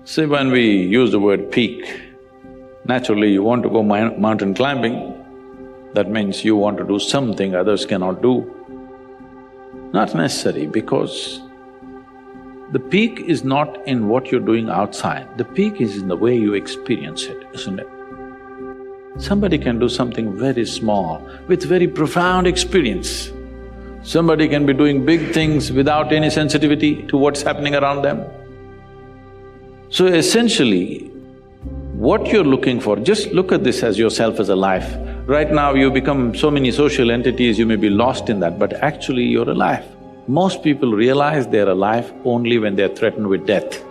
See, when we use the word peak, naturally you want to go mountain climbing, that means you want to do something others cannot do. Not necessary, because the peak is not in what you're doing outside, the peak is in the way you experience it, isn't it? Somebody can do something very small with very profound experience. Somebody can be doing big things without any sensitivity to what's happening around them. So essentially, what you're looking for, just look at this as yourself as a life. Right now you become so many social entities, you may be lost in that, but actually you're alive. Most people realize they're alive only when they're threatened with death.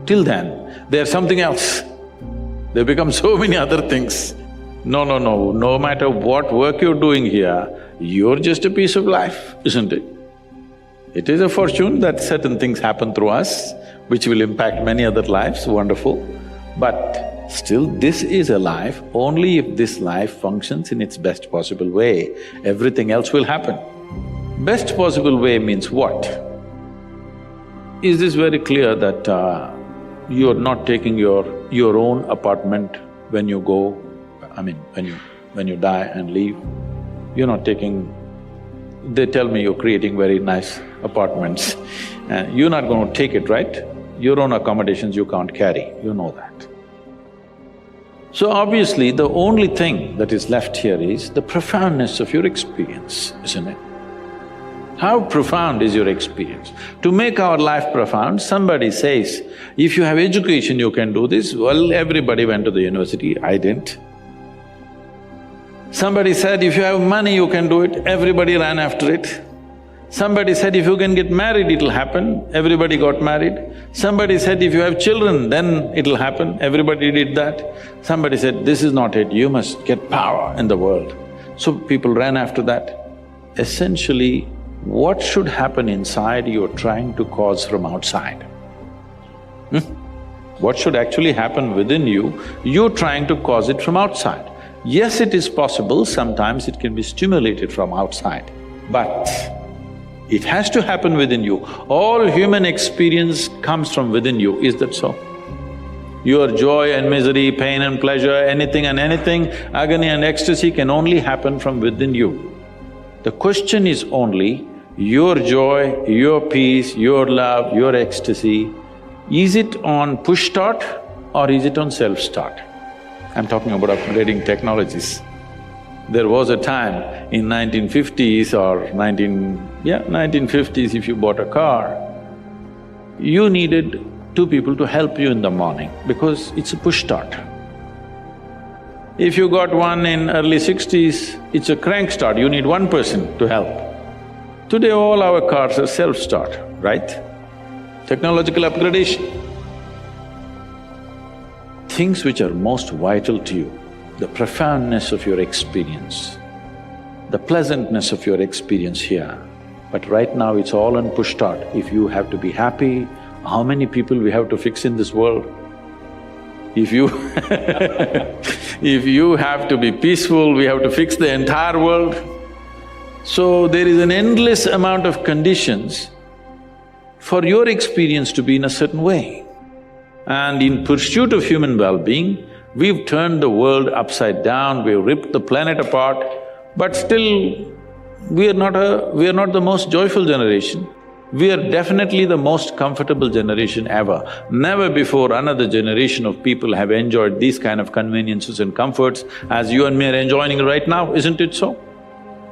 Till then, they're something else. They become so many other things. No matter what work you're doing here, you're just a piece of life, isn't it? It is a fortune that certain things happen through us, which will impact many other lives, wonderful. But still, this is a life only if this life functions in its best possible way, everything else will happen. Best possible way means what? Is this very clear that you're not taking your own apartment when you go, when you die and leave? You're not taking… They tell me you're creating very nice apartments and you're not going to take it, right? Your own accommodations you can't carry, you know that. So obviously, the only thing that is left here is the profoundness of your experience, isn't it? How profound is your experience? To make our life profound, somebody says, if you have education, you can do this. Well, everybody went to the university, I didn't. Somebody said, if you have money, you can do it, everybody ran after it. Somebody said, if you can get married, it'll happen, everybody got married. Somebody said, if you have children, then it'll happen, everybody did that. Somebody said, this is not it, you must get power in the world. So people ran after that. Essentially, what should happen inside, you're trying to cause from outside. What should actually happen within you, you're trying to cause it from outside. Yes, it is possible, sometimes it can be stimulated from outside, but it has to happen within you. All human experience comes from within you, is that so? Your joy and misery, pain and pleasure, anything and anything, agony and ecstasy can only happen from within you. The question is only, your joy, your peace, your love, your ecstasy, is it on push start or is it on self-start? I'm talking about upgrading technologies. There was a time in 1950s or 1950s, if you bought a car, you needed two people to help you in the morning because it's a push start. If you got one in early 60s, it's a crank start, you need one person to help. Today all our cars are self-start, right? Technological upgradation. Things which are most vital to you, the profoundness of your experience, the pleasantness of your experience here. But right now it's all on push start. If you have to be happy, how many people we have to fix in this world? If you if you have to be peaceful, we have to fix the entire world. So there is an endless amount of conditions for your experience to be in a certain way. And in pursuit of human well-being, we've turned the world upside down, we've ripped the planet apart, but still we are not the most joyful generation. We are definitely the most comfortable generation ever. Never before another generation of people have enjoyed these kind of conveniences and comforts as you and me are enjoying right now, isn't it so?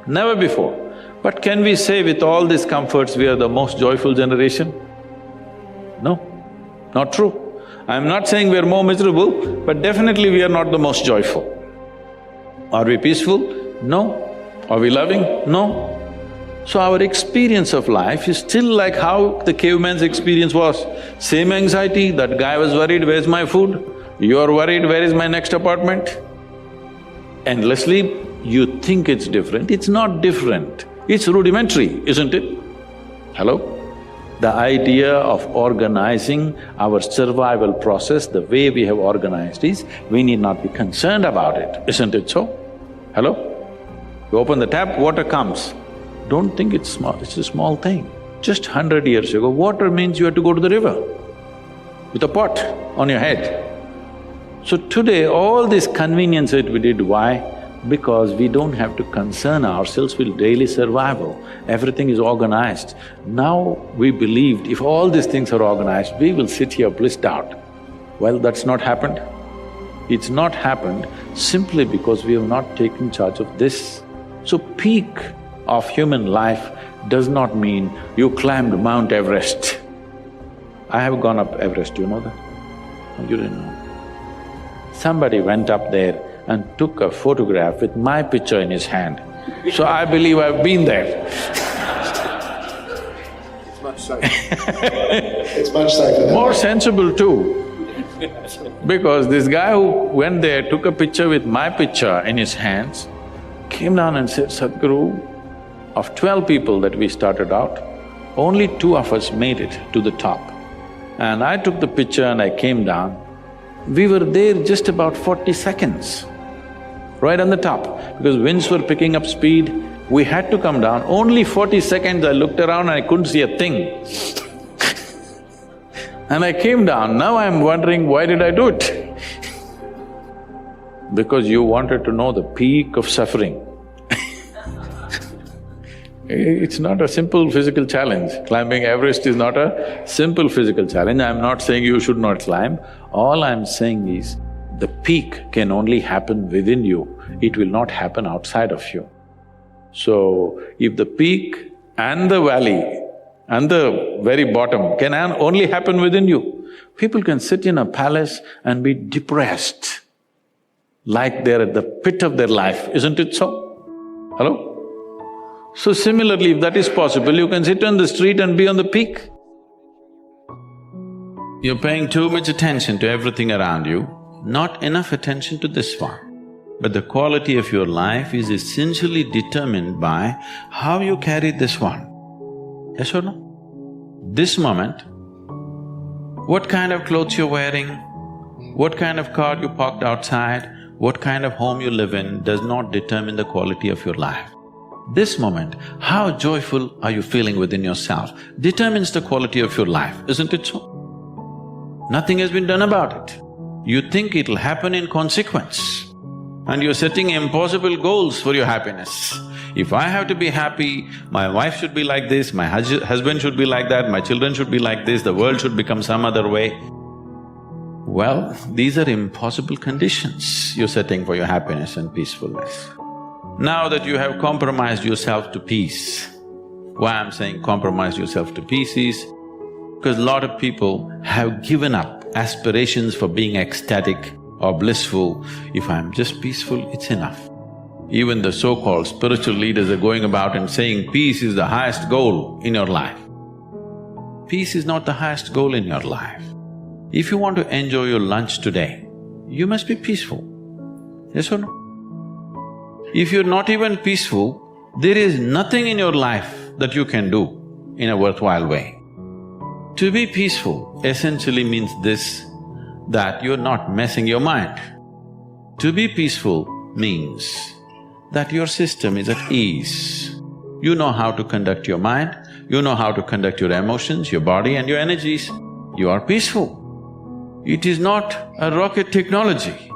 Never before. But can we say with all these comforts we are the most joyful generation? No, not true. I'm not saying we are more miserable, but definitely we are not the most joyful. Are we peaceful? No. Are we loving? No. So our experience of life is still like how the caveman's experience was. Same anxiety, that guy was worried, where's my food? You're worried, where is my next apartment? Endlessly, you think it's different, it's not different. It's rudimentary, isn't it? Hello? The idea of organizing our survival process the way we have organized is, we need not be concerned about it, isn't it so? Hello? You open the tap, water comes. Don't think it's small, it's a small thing. Just 100 years ago, water means you had to go to the river. with a pot on your head. So today, all this convenience that we did, why? Because we don't have to concern ourselves with daily survival. Everything is organized. Now we believed if all these things are organized, we will sit here blissed out. Well, that's not happened. It's not happened simply because we have not taken charge of this. So peak of human life does not mean you climbed Mount Everest. I have gone up Everest, you know that? You didn't know. Somebody went up there and took a photograph with my picture in his hand. So I believe I've been there. It's much safer. It's much safer. More sensible too. Because this guy who went there, took a picture with my picture in his hands, came down and said, Sadhguru, of 12 people that we started out, only 2 of us made it to the top. And I took the picture and I came down. We were there just about 40 seconds, right on the top. Because winds were picking up speed, we had to come down. Only 40 seconds I looked around and I couldn't see a thing. And I came down. Now I'm wondering, why did I do it? Because you wanted to know the peak of suffering. It's not a simple physical challenge. Climbing Everest is not a simple physical challenge. I'm not saying you should not climb. All I'm saying is, the peak can only happen within you. It will not happen outside of you. So, if the peak and the valley and the very bottom can only happen within you, people can sit in a palace and be depressed, like they're at the pit of their life, isn't it so? Hello? So similarly, if that is possible, you can sit on the street and be on the peak. You're paying too much attention to everything around you, not enough attention to this one. But the quality of your life is essentially determined by how you carry this one. Yes or no? This moment, what kind of clothes you're wearing, what kind of car you parked outside, what kind of home you live in does not determine the quality of your life. This moment, how joyful are you feeling within yourself determines the quality of your life, isn't it so? Nothing has been done about it. You think it'll happen in consequence, and you're setting impossible goals for your happiness. If I have to be happy, my wife should be like this, my husband should be like that, my children should be like this, the world should become some other way. Well, these are impossible conditions you're setting for your happiness and peacefulness. Now that you have compromised yourself to peace, why I'm saying compromise yourself to peace is because a lot of people have given up aspirations for being ecstatic or blissful. If I'm just peaceful, it's enough. Even the so-called spiritual leaders are going about and saying peace is the highest goal in your life. Peace is not the highest goal in your life. If you want to enjoy your lunch today, you must be peaceful. Yes or no? If you're not even peaceful, there is nothing in your life that you can do in a worthwhile way. To be peaceful essentially means this, that you're not messing your mind. To be peaceful means that your system is at ease. You know how to conduct your mind, you know how to conduct your emotions, your body and your energies. You are peaceful. It is not a rocket technology,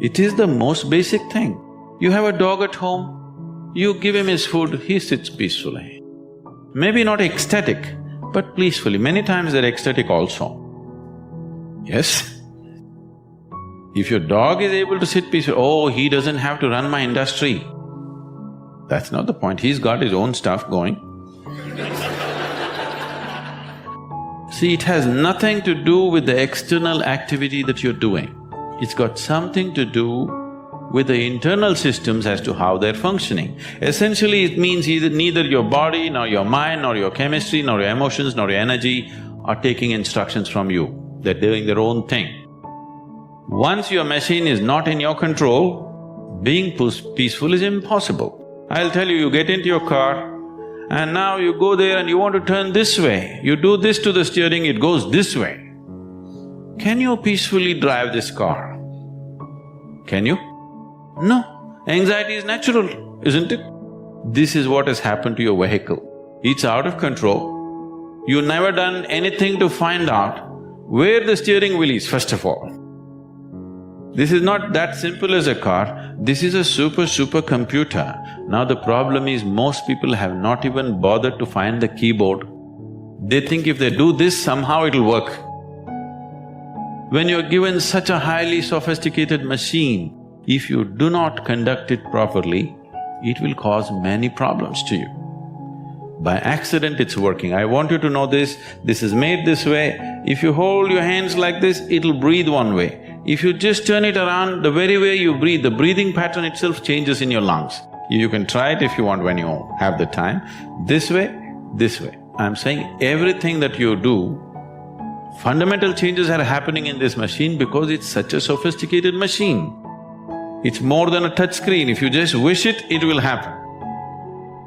it is the most basic thing. You have a dog at home, you give him his food, he sits peacefully. Maybe not ecstatic, but peacefully. Many times they're ecstatic also. Yes? If your dog is able to sit peacefully, oh, he doesn't have to run my industry. That's not the point, he's got his own stuff going. See, it has nothing to do with the external activity that you're doing. It's got something to do with the internal systems as to how they're functioning. Essentially, it means neither your body, nor your mind, nor your chemistry, nor your emotions, nor your energy are taking instructions from you. They're doing their own thing. Once your machine is not in your control, being peaceful is impossible. I'll tell you, you get into your car and now you go there and you want to turn this way. You do this to the steering, it goes this way. Can you peacefully drive this car? Can you? No. Anxiety is natural, isn't it? This is what has happened to your vehicle. It's out of control. You've never done anything to find out where the steering wheel is, first of all. This is not that simple as a car, this is a super computer. Now the problem is most people have not even bothered to find the keyboard. They think if they do this, somehow it'll work. When you're given such a highly sophisticated machine, if you do not conduct it properly, it will cause many problems to you. By accident it's working. I want you to know this is made this way. If you hold your hands like this, it'll breathe one way. If you just turn it around, the very way you breathe, the breathing pattern itself changes in your lungs. You can try it if you want when you have the time. This way, this way. I'm saying everything that you do, fundamental changes are happening in this machine because it's such a sophisticated machine. It's more than a touch screen. If you just wish it, it will happen.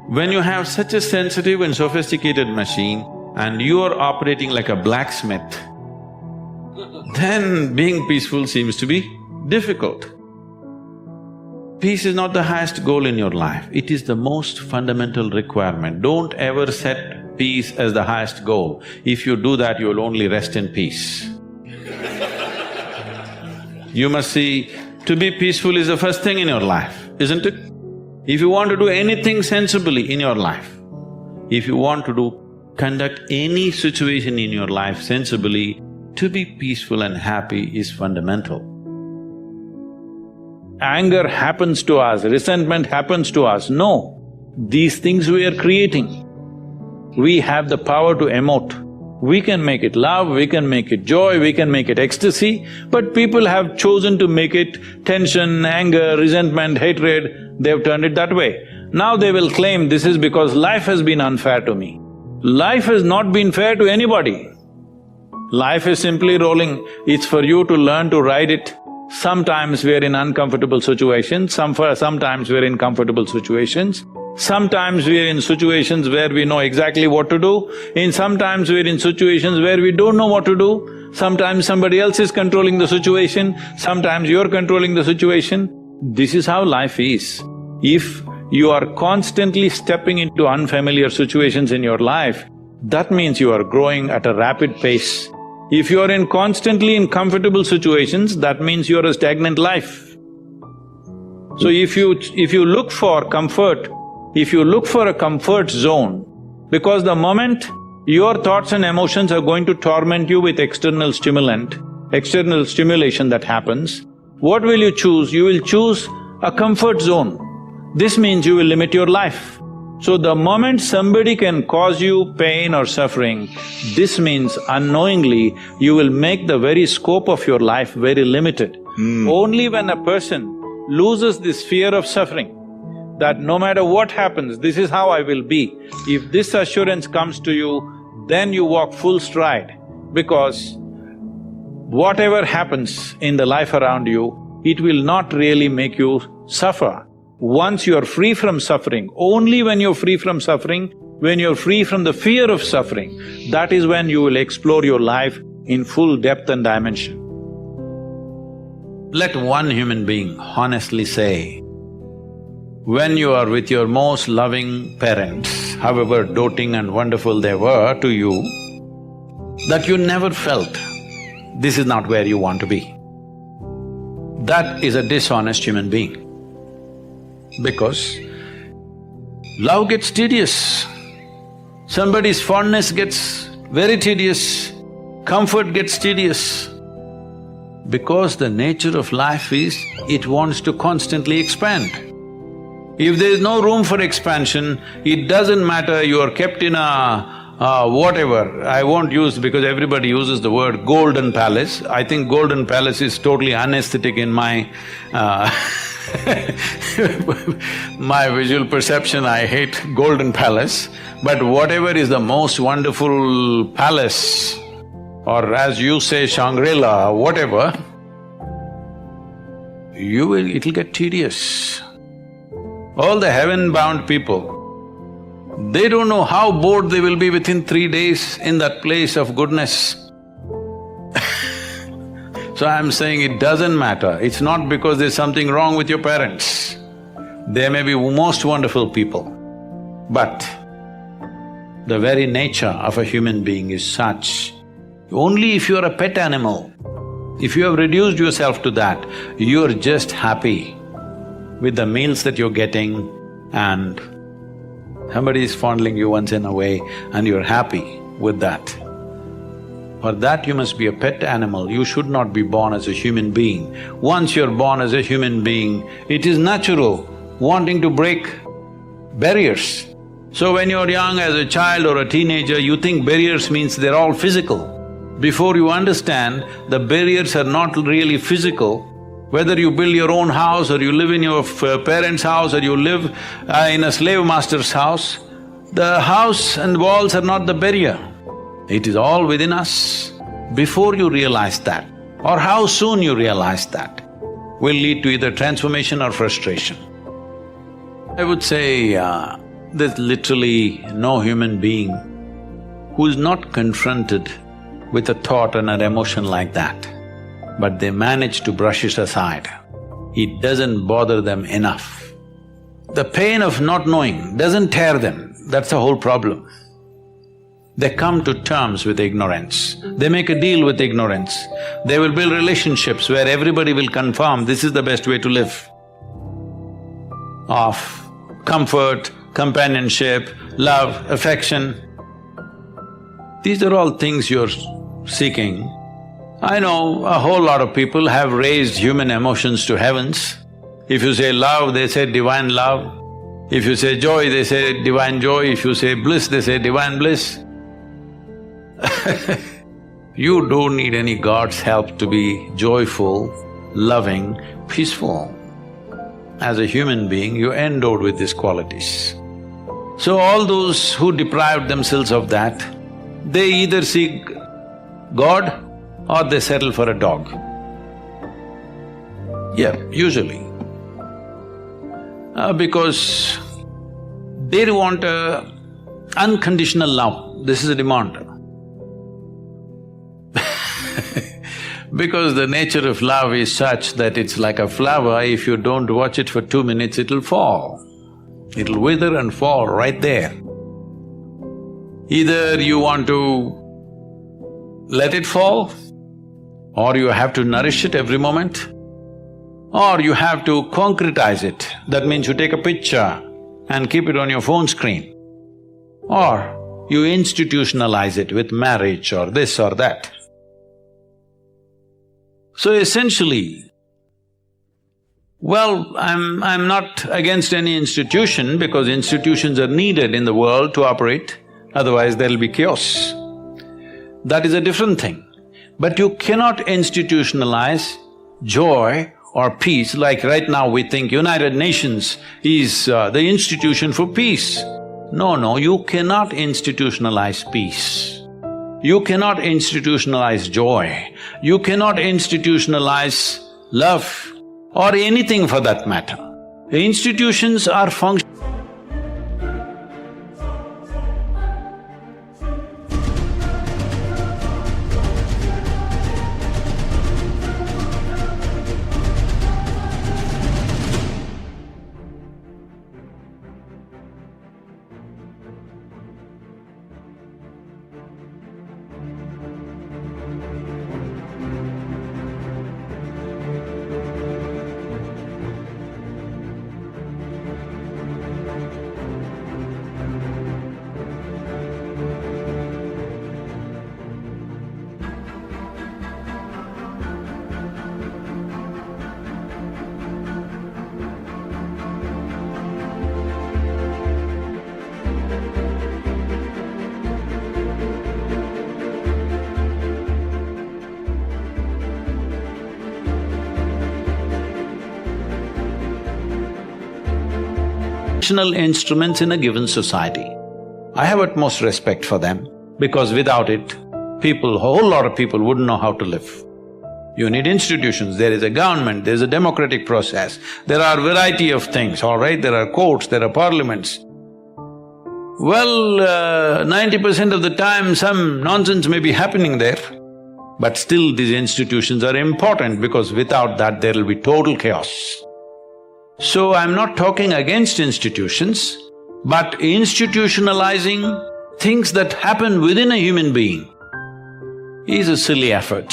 When you have such a sensitive and sophisticated machine and you are operating like a blacksmith, then being peaceful seems to be difficult. Peace is not the highest goal in your life, it is the most fundamental requirement. Don't ever set peace as the highest goal. If you do that, you will only rest in peace. You must see, to be peaceful is the first thing in your life, isn't it? If you want to do anything sensibly in your life, if you want to conduct any situation in your life sensibly, to be peaceful and happy is fundamental. Anger happens to us, resentment happens to us. No, these things we are creating. We have the power to emote. We can make it love, we can make it joy, we can make it ecstasy, but people have chosen to make it tension, anger, resentment, hatred, they've turned it that way. Now they will claim this is because life has been unfair to me. Life has not been fair to anybody. Life is simply rolling, it's for you to learn to ride it. Sometimes we're in uncomfortable situations, sometimes we're in comfortable situations. Sometimes we're in situations where we know exactly what to do, sometimes we're in situations where we don't know what to do, sometimes somebody else is controlling the situation, sometimes you're controlling the situation. This is how life is. If you are constantly stepping into unfamiliar situations in your life, that means you are growing at a rapid pace. If you are constantly in comfortable situations, that means you are a stagnant life. So if you look for comfort, if you look for a comfort zone, because the moment your thoughts and emotions are going to torment you with external stimulation that happens, what will you choose? You will choose a comfort zone. This means you will limit your life. So the moment somebody can cause you pain or suffering, this means unknowingly you will make the very scope of your life very limited. Only when a person loses this fear of suffering, that no matter what happens, this is how I will be, if this assurance comes to you, then you walk full stride, because whatever happens in the life around you, it will not really make you suffer. Once you are free from suffering, only when you're free from suffering, when you're free from the fear of suffering, that is when you will explore your life in full depth and dimension. Let one human being honestly say, when you are with your most loving parents, however doting and wonderful they were to you, that you never felt this is not where you want to be. That is a dishonest human being. Because love gets tedious, somebody's fondness gets very tedious, comfort gets tedious. Because the nature of life is, it wants to constantly expand. If there is no room for expansion, it doesn't matter you are kept in a whatever, I won't use because everybody uses the word golden palace. I think golden palace is totally unaesthetic in my my visual perception. I hate golden palace, but whatever is the most wonderful palace, or as you say Shangri-La, whatever, it'll get tedious. All the heaven-bound people, they don't know how bored they will be within 3 days in that place of goodness. So I'm saying it doesn't matter, it's not because there's something wrong with your parents. They may be most wonderful people, but the very nature of a human being is such, Only if you're a pet animal, if you have reduced yourself to that, you're just happy with the meals that you're getting and somebody is fondling you once in a way and you're happy with that. For that you must be a pet animal, you should not be born as a human being. Once you're born as a human being, it is natural wanting to break barriers. So when you're young as a child or a teenager, you think barriers means they're all physical. Before you understand, the barriers are not really physical. Whether you build your own house or you live in your parents' house or you live in a slave master's house, the house and walls are not the barrier. It is all within us. Before you realize that, or how soon you realize that, will lead to either transformation or frustration. I would say there's literally no human being who is not confronted with a thought and an emotion like that, but they manage to brush it aside. It doesn't bother them enough. The pain of not knowing doesn't tear them, that's the whole problem. They come to terms with ignorance, they make a deal with ignorance. They will build relationships where everybody will confirm this is the best way to live. Of comfort, companionship, love, affection. These are all things you're seeking. I know a whole lot of people have raised human emotions to heavens. If you say love, they say divine love. If you say joy, they say divine joy. If you say bliss, they say divine bliss. You don't need any God's help to be joyful, loving, peaceful. As a human being, you're endowed with these qualities. So all those who deprived themselves of that, they either seek God or they settle for a dog. Yeah, usually. Because they want unconditional love, this is a demand. Because the nature of love is such that it's like a flower, if you don't watch it for 2 minutes, it'll fall. It'll wither and fall right there. Either you want to let it fall, or you have to nourish it every moment, or you have to concretize it. That means you take a picture and keep it on your phone screen, or you institutionalize it with marriage or this or that. So essentially, well, I'm not against any institution because institutions are needed in the world to operate, otherwise there'll be chaos. That is a different thing. But you cannot institutionalize joy or peace like right now we think United Nations is the institution for peace. No, you cannot institutionalize peace. You cannot institutionalize joy. You cannot institutionalize love or anything for that matter. The institutions are functional. Instruments in a given society. I have utmost respect for them because without it, people, a whole lot of people wouldn't know how to live. You need institutions, there is a government, there's a democratic process, there are variety of things, all right? There are courts, there are parliaments. Well, 90% of the time some nonsense may be happening there, but still these institutions are important because without that there'll be total chaos. So I'm not talking against institutions, but institutionalizing things that happen within a human being. is a silly effort.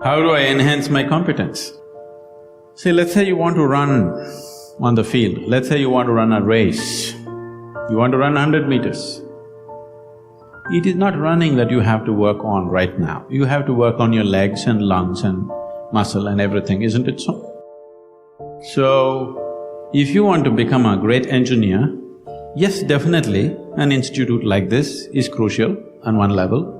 How do I enhance my competence? See, let's say you want to run on the field, let's say you want to run a race, you want to run 100 meters. It is not running that you have to work on right now, you have to work on your legs and lungs and muscle and everything, isn't it so? So, if you want to become a great engineer, yes, definitely an institute like this is crucial on one level.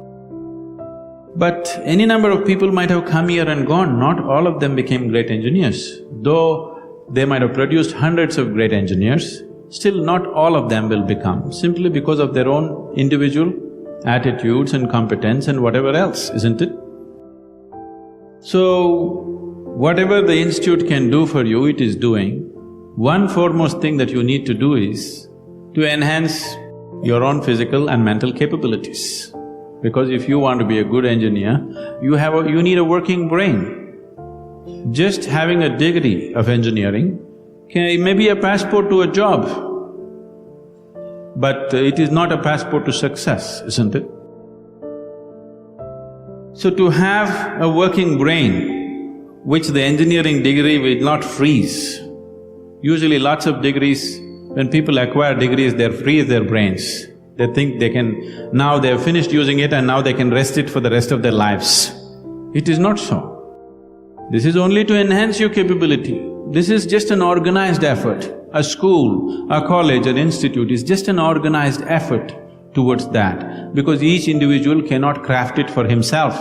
But any number of people might have come here and gone, not all of them became great engineers. Though they might have produced hundreds of great engineers, still not all of them will become, simply because of their own individual attitudes and competence and whatever else, isn't it? So, whatever the institute can do for you, it is doing. One foremost thing that you need to do is to enhance your own physical and mental capabilities. Because if you want to be a good engineer, you need a working brain. Just having a degree of engineering may be a passport to a job, but it is not a passport to success, isn't it? So to have a working brain, which the engineering degree will not freeze. Usually lots of degrees, when people acquire degrees, they freeze their brains. They think they can… now they have finished using it and now they can rest it for the rest of their lives. It is not so. This is only to enhance your capability. This is just an organized effort. A school, a college, an institute is just an organized effort towards that, because each individual cannot craft it for himself.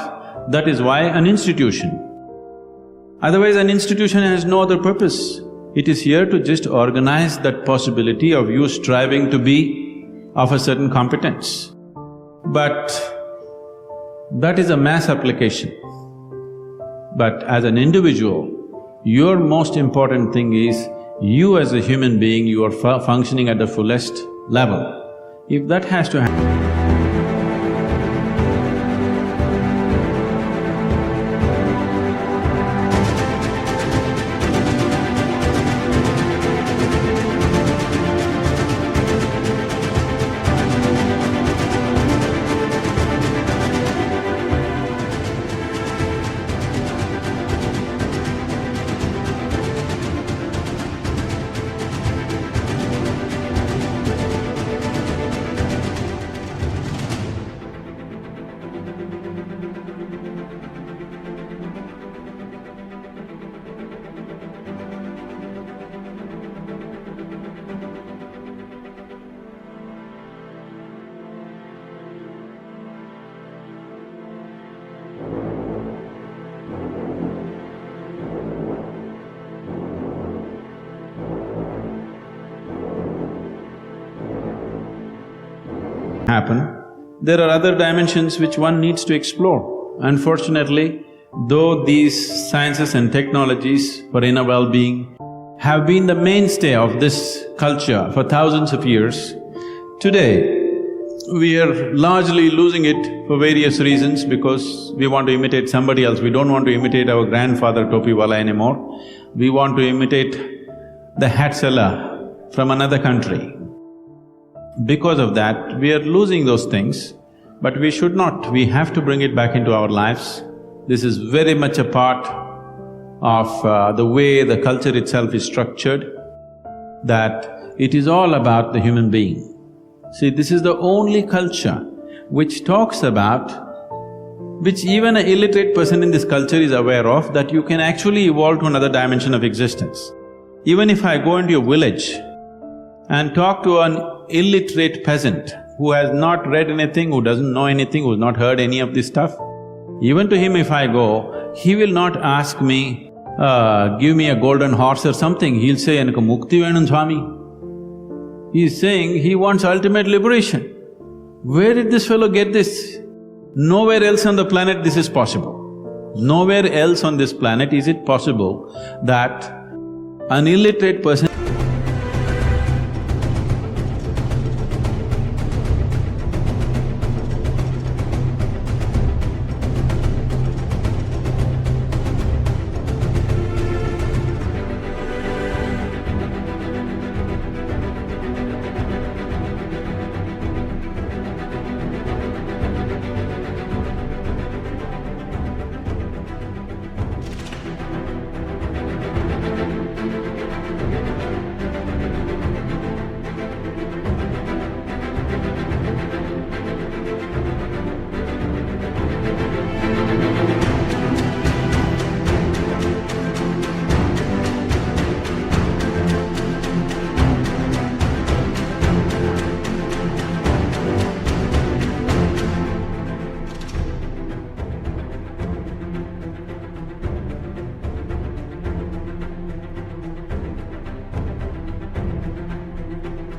That is why an institution. Otherwise, an institution has no other purpose. It is here to just organize that possibility of you striving to be of a certain competence. But that is a mass application. But as an individual, your most important thing is you as a human being, you are functioning at the fullest level. If that has to happen, there are other dimensions which one needs to explore. Unfortunately, though these sciences and technologies for inner well-being have been the mainstay of this culture for thousands of years, today we are largely losing it for various reasons, because we want to imitate somebody else. We don't want to imitate our grandfather Topiwala anymore. We want to imitate the hat seller from another country. Because of that, we are losing those things, but we should not. We have to bring it back into our lives. This is very much a part of the way the culture itself is structured, that it is all about the human being. See, this is the only culture which talks about, which even an illiterate person in this culture is aware of, that you can actually evolve to another dimension of existence. Even if I go into a village and talk to an illiterate peasant who has not read anything, who doesn't know anything, who's not heard any of this stuff, even to him if I go, he will not ask me, give me a golden horse or something, he'll say, "Enakku mukti venum Swami." He's saying he wants ultimate liberation. Where did this fellow get this? Nowhere else on the planet this is possible. Nowhere else on this planet is it possible that an illiterate person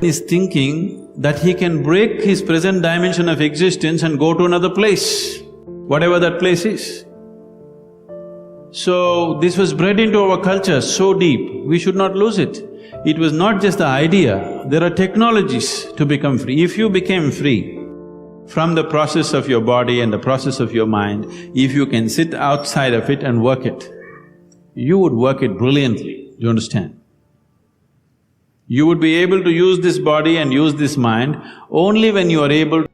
is thinking that he can break his present dimension of existence and go to another place, whatever that place is. So, this was bred into our culture so deep, we should not lose it. It was not just the idea, there are technologies to become free. If you became free from the process of your body and the process of your mind, if you can sit outside of it and work it, you would work it brilliantly, do you understand? You would be able to use this body and use this mind only when you are able